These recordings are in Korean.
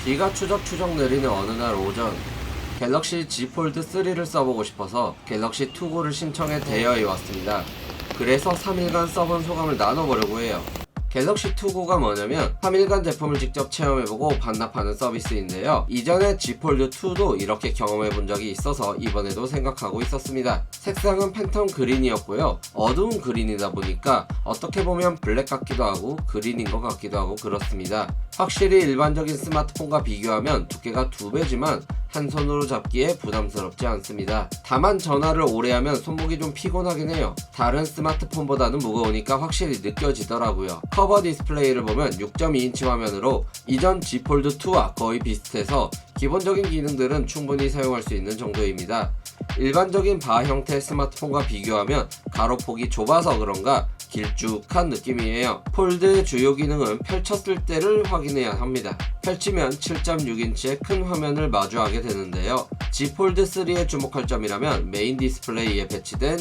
비가 추적추적 내리는 어느 날 오전, 갤럭시 Z 폴드 3를 써보고 싶어서 갤럭시 투고를 신청해 대여해 왔습니다. 그래서 3일간 써본 소감을 나눠보려고 해요. 갤럭시 투고가 뭐냐면 3일간 제품을 직접 체험해보고 반납하는 서비스인데요. 이전에 Z 폴드 2도 이렇게 경험해본 적이 있어서 이번에도 생각하고 있었습니다. 색상은 팬텀 그린이었고요. 어두운 그린이다 보니까 어떻게 보면 블랙 같기도 하고 그린인 것 같기도 하고 그렇습니다. 확실히 일반적인 스마트폰과 비교하면 두께가 2배지만 한 손으로 잡기에 부담스럽지 않습니다. 다만 전화를 오래 하면 손목이 좀 피곤하긴 해요. 다른 스마트폰보다는 무거우니까 확실히 느껴지더라고요. 커버 디스플레이를 보면 6.2인치 화면으로 이전 Z 폴드 2와 거의 비슷해서 기본적인 기능들은 충분히 사용할 수 있는 정도입니다. 일반적인 바 형태 스마트폰과 비교하면 가로폭이 좁아서 그런가 길쭉한 느낌이에요. 폴드의 주요 기능은 펼쳤을 때를 확인해야 합니다. 펼치면 7.6인치의 큰 화면을 마주하게 되는데요. Z 폴드 3에 주목할 점이라면 메인 디스플레이에 배치된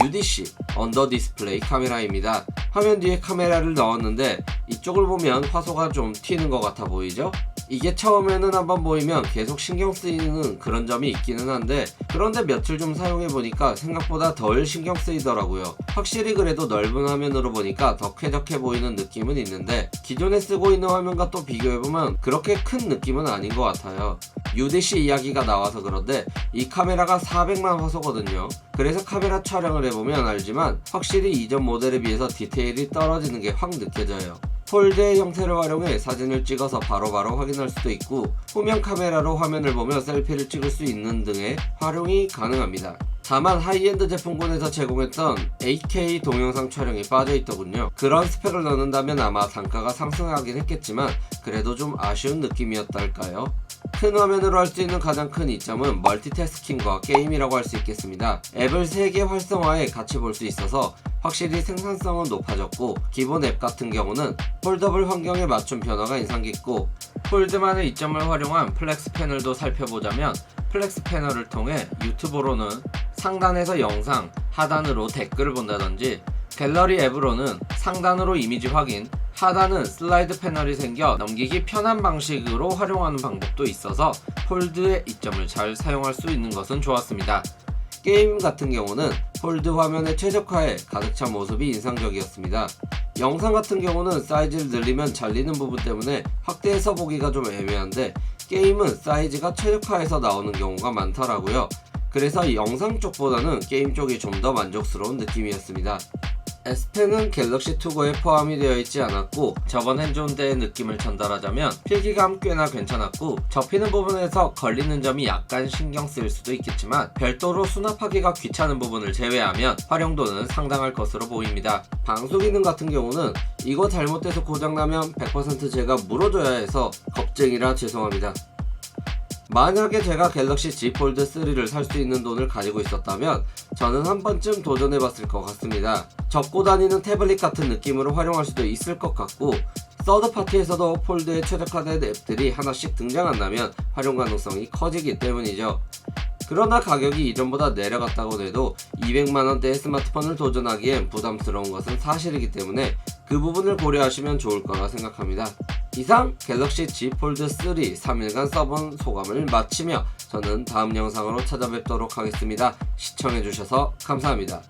UDC 언더 디스플레이 카메라입니다. 화면 뒤에 카메라를 넣었는데 이쪽을 보면 화소가 좀 튀는 것 같아 보이죠? 이게 처음에는 한번 보이면 계속 신경 쓰이는 그런 점이 있기는 한데, 그런데 며칠 좀 사용해보니까 생각보다 덜 신경 쓰이더라고요. 확실히 그래도 넓은 화면으로 보니까 더 쾌적해 보이는 느낌은 있는데, 기존에 쓰고 있는 화면과 또 비교해보면 그렇게 큰 느낌은 아닌 것 같아요. UDC 이야기가 나와서 그런데 이 카메라가 400만 화소거든요. 그래서 카메라 촬영을 해보면 알지만 확실히 이전 모델에 비해서 디테일이 떨어지는 게 확 느껴져요. 폴드의 형태를 활용해 사진을 찍어서 바로바로 확인할 수도 있고, 후면 카메라로 화면을 보며 셀피를 찍을 수 있는 등의 활용이 가능합니다. 다만 하이엔드 제품군에서 제공했던 8K 동영상 촬영이 빠져있더군요. 그런 스펙을 넣는다면 아마 단가가 상승하긴 했겠지만 그래도 좀 아쉬운 느낌이었달까요? 큰 화면으로 할 수 있는 가장 큰 이점은 멀티태스킹과 게임이라고 할 수 있겠습니다. 앱을 3개 활성화해 같이 볼 수 있어서 확실히 생산성은 높아졌고, 기본 앱 같은 경우는 폴더블 환경에 맞춘 변화가 인상 깊고, 폴드만의 이점을 활용한 플렉스 패널도 살펴보자면, 플렉스 패널을 통해 유튜브로는 상단에서 영상, 하단으로 댓글을 본다든지, 갤러리 앱으로는 상단으로 이미지 확인, 하단은 슬라이드 패널이 생겨 넘기기 편한 방식으로 활용하는 방법도 있어서 폴드의 이점을 잘 사용할 수 있는 것은 좋았습니다. 게임 같은 경우는 폴드 화면의 최적화에 가득 찬 모습이 인상적이었습니다. 영상 같은 경우는 사이즈를 늘리면 잘리는 부분 때문에 확대해서 보기가 좀 애매한데, 게임은 사이즈가 최적화해서 나오는 경우가 많더라고요. 그래서 영상 쪽보다는 게임 쪽이 좀 더 만족스러운 느낌이었습니다. S펜은 갤럭시 투고에 포함이 되어 있지 않았고, 저번 핸즈온 때의 느낌을 전달하자면 필기감 꽤나 괜찮았고, 접히는 부분에서 걸리는 점이 약간 신경 쓰일 수도 있겠지만 별도로 수납하기가 귀찮은 부분을 제외하면 활용도는 상당할 것으로 보입니다. 방수 기능 같은 경우는 이거 잘못돼서 고장나면 100% 제가 물어줘야 해서 겁쟁이라 죄송합니다. 만약에 제가 갤럭시 Z 폴드 3를 살 수 있는 돈을 가지고 있었다면 저는 한 번쯤 도전해봤을 것 같습니다. 접고 다니는 태블릿 같은 느낌으로 활용할 수도 있을 것 같고, 서드파티에서도 폴드에 최적화된 앱들이 하나씩 등장한다면 활용 가능성이 커지기 때문이죠. 그러나 가격이 이전보다 내려갔다고 해도 200만원대의 스마트폰을 도전하기엔 부담스러운 것은 사실이기 때문에 그 부분을 고려하시면 좋을 거라 생각합니다. 이상 갤럭시 Z 폴드 3 3일간 써본 소감을 마치며 저는 다음 영상으로 찾아뵙도록 하겠습니다. 시청해주셔서 감사합니다.